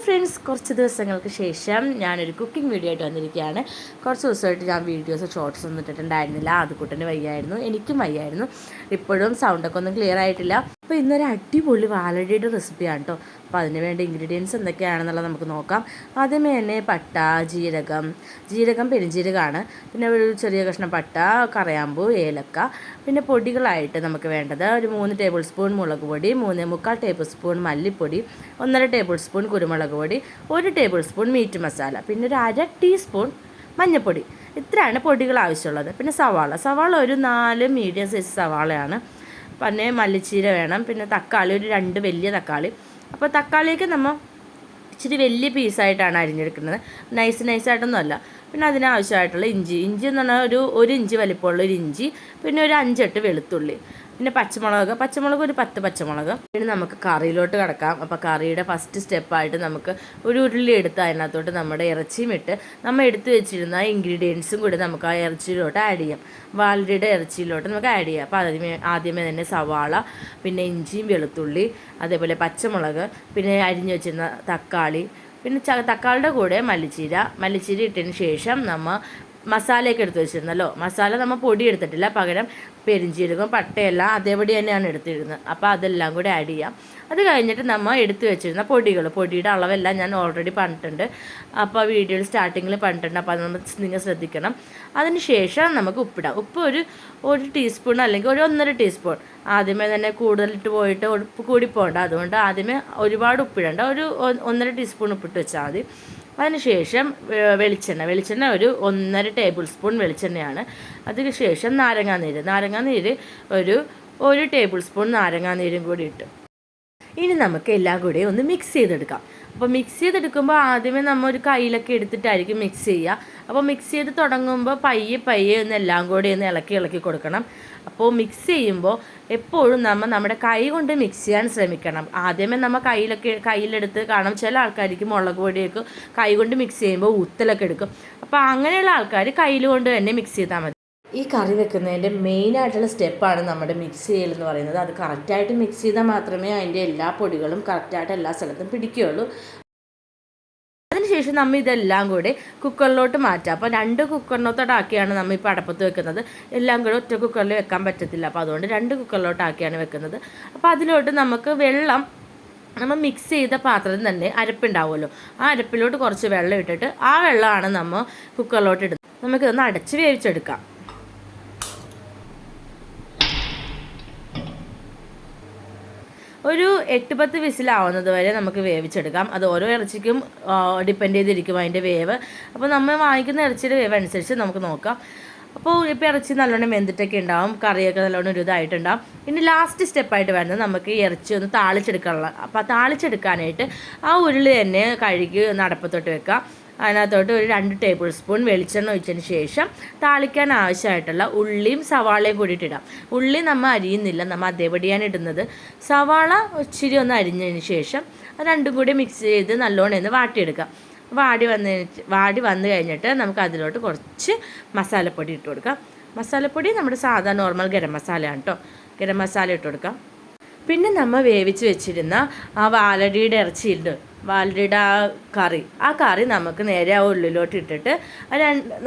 Friends, കുറച്ച് ദിവസങ്ങൾക്ക് ശേഷം ഞാനൊരു കുക്കിംഗ് വീഡിയോ ആയിട്ട് വന്നിരിക്കുകയാണ്. കുറച്ച് ദിവസമായിട്ട് ഞാൻ വീഡിയോസ് ഷോർട്സ് ഒന്നും ഇട്ടിട്ടുണ്ടായിരുന്നില്ല. അതുകൂട്ടന് വയ്യായിരുന്നു, എനിക്കും വയ്യായിരുന്നു. ഇപ്പോഴും സൗണ്ടൊക്കെ ഒന്നും ക്ലിയർ ആയിട്ടില്ല. അപ്പോൾ ഇന്നൊരു അടിപൊളി വാലടിയുടെ റെസിപ്പിയാണ് കേട്ടോ. അപ്പോൾ അതിന് വേണ്ട ഇൻഗ്രീഡിയൻസ് എന്തൊക്കെയാണെന്നുള്ളത് നമുക്ക് നോക്കാം. ആദ്യമേ തന്നെ പട്ട, ജീരകം പെരുംജീരകമാണ്. പിന്നെ ഒരു ചെറിയ കഷ്ണം പട്ട, കറയാമ്പൂ, ഏലക്ക. പിന്നെ പൊടികളായിട്ട് നമുക്ക് വേണ്ടത് ഒരു 3 ടേബിൾ സ്പൂൺ മുളക് പൊടി, 3.25 ടേബിൾ സ്പൂൺ മല്ലിപ്പൊടി, 1.5 ടേബിൾ സ്പൂൺ കുരുമുളക് പൊടി, 1 ടേബിൾ സ്പൂൺ മീറ്റ് മസാല, പിന്നെ ഒരു 1/2 ടീസ്പൂൺ മഞ്ഞൾപ്പൊടി. ഇത്രയാണ് പൊടികൾ ആവശ്യമുള്ളത്. പിന്നെ സവാള ഒരു 4 മീഡിയം സൈസ് സവാളയാണ്. പിന്നെ മല്ലിച്ചീര വേണം. പിന്നെ തക്കാളി ഒരു 2 വലിയ തക്കാളി. അപ്പോൾ തക്കാളിയൊക്കെ നമ്മൾ ഇച്ചിരി വലിയ പീസായിട്ടാണ് അരിഞ്ഞെടുക്കുന്നത്, നൈസായിട്ടൊന്നും അല്ല. പിന്നെ അതിനാവശ്യമായിട്ടുള്ള ഇഞ്ചി എന്ന് പറഞ്ഞാൽ ഒരു ഇഞ്ചി വലിപ്പമുള്ള ഒരു ഇഞ്ചി, പിന്നെ ഒരു 5-8 വെളുത്തുള്ളി, പിന്നെ പച്ചമുളക് ഒരു 10 പച്ചമുളക്. പിന്നെ നമുക്ക് കറിയിലോട്ട് കിടക്കാം. അപ്പോൾ കറിയുടെ ഫസ്റ്റ് സ്റ്റെപ്പായിട്ട് നമുക്ക് ഒരു ഉരുളി എടുത്ത് അതിനകത്തോട്ട് നമ്മുടെ ഇറച്ചിയും ഇട്ട് നമ്മൾ എടുത്ത് വെച്ചിരുന്ന ഇൻഗ്രീഡിയൻസും കൂടി നമുക്ക് ആ ഇറച്ചിയിലോട്ട് ആഡ് ചെയ്യാം. വാലടിയുടെ ഇറച്ചിയിലോട്ട് നമുക്ക് ആഡ് ചെയ്യാം. അപ്പോൾ ആദ്യമേ തന്നെ സവാള, പിന്നെ ഇഞ്ചിയും വെളുത്തുള്ളി, അതേപോലെ പച്ചമുളക്, പിന്നെ അരിഞ്ഞു വെച്ചിരുന്ന തക്കാളി, പിന്നെ തക്കാളിയുടെ കൂടെ മല്ലിച്ചീര ഇട്ടതിന് ശേഷം നമ്മൾ മസാലയൊക്കെ എടുത്ത് വെച്ചിരുന്നല്ലോ. മസാല നമ്മൾ പൊടി എടുത്തിട്ടില്ല, പകരം പെരുംജീരകം പട്ടയെല്ലാം അതേപടി തന്നെയാണ് എടുത്തിരുന്നത്. അപ്പോൾ അതെല്ലാം കൂടി ആഡ് ചെയ്യാം. അത് കഴിഞ്ഞിട്ട് നമ്മൾ എടുത്ത് വെച്ചിരുന്ന പൊടിയുടെ അളവെല്ലാം ഞാൻ ഓൾറെഡി പറഞ്ഞിട്ടുണ്ട്. അപ്പോൾ വീഡിയോയിൽ സ്റ്റാർട്ടിങ്ങിൽ പറഞ്ഞിട്ടുണ്ട്. അപ്പോൾ അത് നിങ്ങൾ ശ്രദ്ധിക്കണം. അതിന് ശേഷം നമുക്ക് ഉപ്പിടാം. ഉപ്പ് ഒരു ടീസ്പൂൺ അല്ലെങ്കിൽ ഒരു 1.5 ടീസ്പൂൺ. ആദ്യമേ തന്നെ കൂടുതലിട്ട് പോയിട്ട് ഉപ്പ് കൂടി പോകണ്ട. അതുകൊണ്ട് ആദ്യമേ ഒരുപാട് ഉപ്പിടണ്ട, ഒരു 1.5 ടീസ്പൂൺ ഉപ്പിട്ട് വെച്ചാൽ മതി. അതിനുശേഷം വെളിച്ചെണ്ണ ഒരു 1.5 ടേബിൾ സ്പൂൺ വെളിച്ചെണ്ണയാണ്. അതിനുശേഷം നാരങ്ങാനീര് ഒരു ടേബിൾ സ്പൂൺ നാരങ്ങാനീരും കൂടി ഇട്ട് ഇനി നമുക്ക് എല്ലാം കൂടി ഒന്ന് മിക്സ് ചെയ്തെടുക്കാം. അപ്പോൾ മിക്സ് ചെയ്തെടുക്കുമ്പോൾ ആദ്യമേ നമ്മൾ ഒരു കയ്യിലൊക്കെ എടുത്തിട്ടായിരിക്കും മിക്സ് ചെയ്യുക. അപ്പോൾ മിക്സ് ചെയ്ത് തുടങ്ങുമ്പോൾ പയ്യെ ഒന്ന് എല്ലാം കൂടി ഒന്ന് ഇളക്കി കൊടുക്കണം. അപ്പോൾ മിക്സ് ചെയ്യുമ്പോൾ എപ്പോഴും നമ്മുടെ കൈ കൊണ്ട് മിക്സ് ചെയ്യാൻ ശ്രമിക്കണം. ആദ്യമേ നമ്മൾ കയ്യിലെടുത്ത് കാണാം, ചില ആൾക്കാർക്ക് മുളക് പൊടിയൊക്കെ കൈ കൊണ്ട് മിക്സ് ചെയ്യുമ്പോൾ ഊത്തലൊക്കെ എടുക്കും. അപ്പോൾ അങ്ങനെയുള്ള ആൾക്കാർ കയ്യിൽ കൊണ്ട് തന്നെ മിക്സ് ചെയ്താൽ മതി. ഈ കറി വെക്കുന്നതിൻ്റെ മെയിനായിട്ടുള്ള സ്റ്റെപ്പാണ് നമ്മുടെ മിക്സ് ചെയ്യലെന്ന് പറയുന്നത്. അത് കറക്റ്റായിട്ട് മിക്സ് ചെയ്താൽ മാത്രമേ അതിൻ്റെ എല്ലാ പൊടികളും കറക്റ്റായിട്ട് എല്ലാ സ്ഥലത്തും പിടിക്കുകയുള്ളൂ. അതിനുശേഷം നമ്മൾ ഇതെല്ലാം കൂടി കുക്കറിലോട്ട് മാറ്റാം. അപ്പോൾ 2 കുക്കറിനകത്തോട്ടാക്കിയാണ് നമ്മൾ ഇപ്പോൾ അടപ്പത്ത് വെക്കുന്നത്. എല്ലാം കൂടെ ഒറ്റ കുക്കറിൽ വെക്കാൻ പറ്റത്തില്ല. അപ്പോൾ അതുകൊണ്ട് 2 കുക്കറിലോട്ടാക്കിയാണ് വെക്കുന്നത്. അപ്പോൾ അതിലോട്ട് നമുക്ക് വെള്ളം, നമ്മൾ മിക്സ് ചെയ്ത പാത്രത്തിൽ തന്നെ അരപ്പുണ്ടാവുമല്ലോ, ആ അരപ്പിലോട്ട് കുറച്ച് വെള്ളം ഇട്ടിട്ട് ആ വെള്ളമാണ് നമ്മൾ കുക്കറിലോട്ട് ഇടുന്നത്. നമുക്കിതൊന്ന് അടച്ച് വേവിച്ചെടുക്കാം. ഒരു 8-10 വിസിലാവുന്നത് വരെ നമുക്ക് വേവിച്ചെടുക്കാം. അത് ഓരോ ഇറച്ചിക്കും ഡിപ്പെൻഡ് ചെയ്തിരിക്കും അതിൻ്റെ വേവ്. അപ്പോൾ നമ്മൾ വാങ്ങിക്കുന്ന ഇറച്ചിയുടെ വേവ് അനുസരിച്ച് നമുക്ക് നോക്കാം. അപ്പോൾ ഇപ്പോൾ ഇറച്ചി നല്ലോണം വെന്തിട്ടൊക്കെ ഉണ്ടാവും, കറിയൊക്കെ നല്ലോണം ഒരു ഇതായിട്ടുണ്ടാവും. ഇനി ലാസ്റ്റ് സ്റ്റെപ്പായിട്ട് വരുന്നത് നമുക്ക് ഈ ഇറച്ചി ഒന്ന് താളിച്ചെടുക്കാനുള്ള. അപ്പോൾ താളിച്ചെടുക്കാനായിട്ട് ആ ഉരുളി തന്നെ കഴുകി അടപ്പത്തോട്ട് വെക്കാം. അതിനകത്തോട്ട് ഒരു 2 ടേബിൾ സ്പൂൺ വെളിച്ചെണ്ണ ഒഴിച്ചതിന് ശേഷം താളിക്കാൻ ആവശ്യമായിട്ടുള്ള ഉള്ളിയും സവാളയും കൂടിയിട്ടിടാം. ഉള്ളി നമ്മൾ അരിയുന്നില്ല, നമ്മൾ അതേപടിയാണ് ഇടുന്നത്. സവാള ഇച്ചിരി ഒന്ന് അരിഞ്ഞതിന് ശേഷം രണ്ടും കൂടി മിക്സ് ചെയ്ത് നല്ലോണം ഒന്ന് വാട്ടിയെടുക്കാം. വാടി വന്നു കഴിഞ്ഞിട്ട് നമുക്ക് അതിലോട്ട് കുറച്ച് മസാലപ്പൊടി ഇട്ട് കൊടുക്കാം. മസാലപ്പൊടി നമ്മുടെ സാധാ നോർമൽ ഗരം മസാലയാണ് കേട്ടോ. ഗരം മസാല ഇട്ട് കൊടുക്കാം. പിന്നെ നമ്മൾ വേവിച്ച് വെച്ചിരുന്ന ആ വാലടിയുടെ ആ കറി നമുക്ക് നേരെ ആ ഉള്ളിലോട്ട് ഇട്ടിട്ട്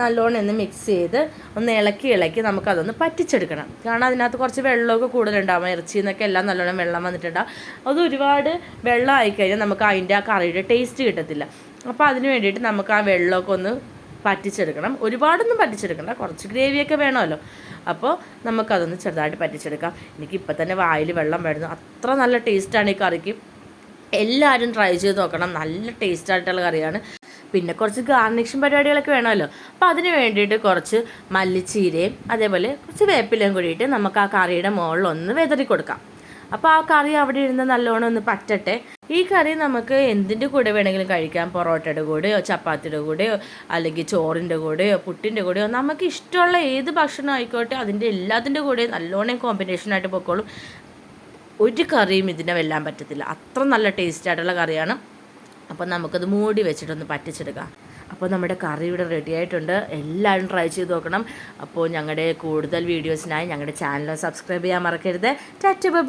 നല്ലോണം ഒന്ന് മിക്സ് ചെയ്ത് ഒന്ന് ഇളക്കി നമുക്കതൊന്ന് പറ്റിച്ചെടുക്കണം. കാരണം അതിനകത്ത് കുറച്ച് വെള്ളമൊക്കെ കൂടുതലുണ്ടാകും. ഇറച്ചിയിൽ നിന്നൊക്കെ എല്ലാം നല്ലോണം വെള്ളം വന്നിട്ടുണ്ടാകും. അത് ഒരുപാട് വെള്ളം ആയിക്കഴിഞ്ഞാൽ നമുക്ക് അതിൻ്റെ ആ കറിയുടെ ടേസ്റ്റ് കിട്ടത്തില്ല. അപ്പോൾ അതിന് വേണ്ടിയിട്ട് നമുക്ക് ആ വെള്ളമൊക്കെ ഒന്ന് പറ്റിച്ചെടുക്കണം. ഒരുപാടൊന്നും പറ്റിച്ചെടുക്കണ്ട, കുറച്ച് ഗ്രേവിയൊക്കെ വേണമല്ലോ. അപ്പോൾ നമുക്കതൊന്ന് ചെറുതായിട്ട് പറ്റിച്ചെടുക്കാം. എനിക്കിപ്പോൾ തന്നെ വായിൽ വെള്ളം വരുന്നു. അത്ര നല്ല ടേസ്റ്റാണ് ഈ കറിക്ക്. എല്ലാവരും ട്രൈ ചെയ്ത് നോക്കണം. നല്ല ടേസ്റ്റായിട്ടുള്ള കറിയാണ്. പിന്നെ കുറച്ച് ഗാർണിഷിങ് പരിപാടികളൊക്കെ വേണമല്ലോ. അപ്പോൾ അതിന് വേണ്ടിയിട്ട് കുറച്ച് മല്ലിച്ചീരയും അതേപോലെ കുറച്ച് വേപ്പിലയും കൂടിയിട്ട് നമുക്ക് ആ കറിയുടെ മുകളിലൊന്ന് വെതറി കൊടുക്കാം. അപ്പോൾ ആ കറി അവിടെ ഇരുന്ന് നല്ലോണം ഒന്ന് പറ്റട്ടെ. ഈ കറി നമുക്ക് എന്തിൻ്റെ കൂടെ വേണമെങ്കിലും കഴിക്കാം. പൊറോട്ടയുടെ കൂടെയോ ചപ്പാത്തിയുടെ കൂടെയോ അല്ലെങ്കിൽ ചോറിൻ്റെ കൂടെയോ പുട്ടിൻ്റെ കൂടെയോ നമുക്ക് ഇഷ്ടമുള്ള ഏത് ഭക്ഷണം ആയിക്കോട്ടെ അതിൻ്റെ എല്ലാത്തിൻ്റെ കൂടെ നല്ലോണം കോമ്പിനേഷനായിട്ട് പൊക്കോളും. ഒരു കറിയും ഇതിനെ വെല്ലാൻ പറ്റത്തില്ല. അത്ര നല്ല ടേസ്റ്റായിട്ടുള്ള കറിയാണ്. അപ്പോൾ നമുക്കത് മൂടി വെച്ചിട്ടൊന്ന് പറ്റിച്ചെടുക്കാം. അപ്പോൾ നമ്മുടെ കറി ഇവിടെ റെഡി ആയിട്ടുണ്ട്. എല്ലാവരും ട്രൈ ചെയ്ത് നോക്കണം. അപ്പോൾ ഞങ്ങളുടെ കൂടുതൽ വീഡിയോസിനായി ഞങ്ങളുടെ ചാനൽ സബ്സ്ക്രൈബ് ചെയ്യാൻ മറക്കരുത്. ടാറ്റ ബൈ.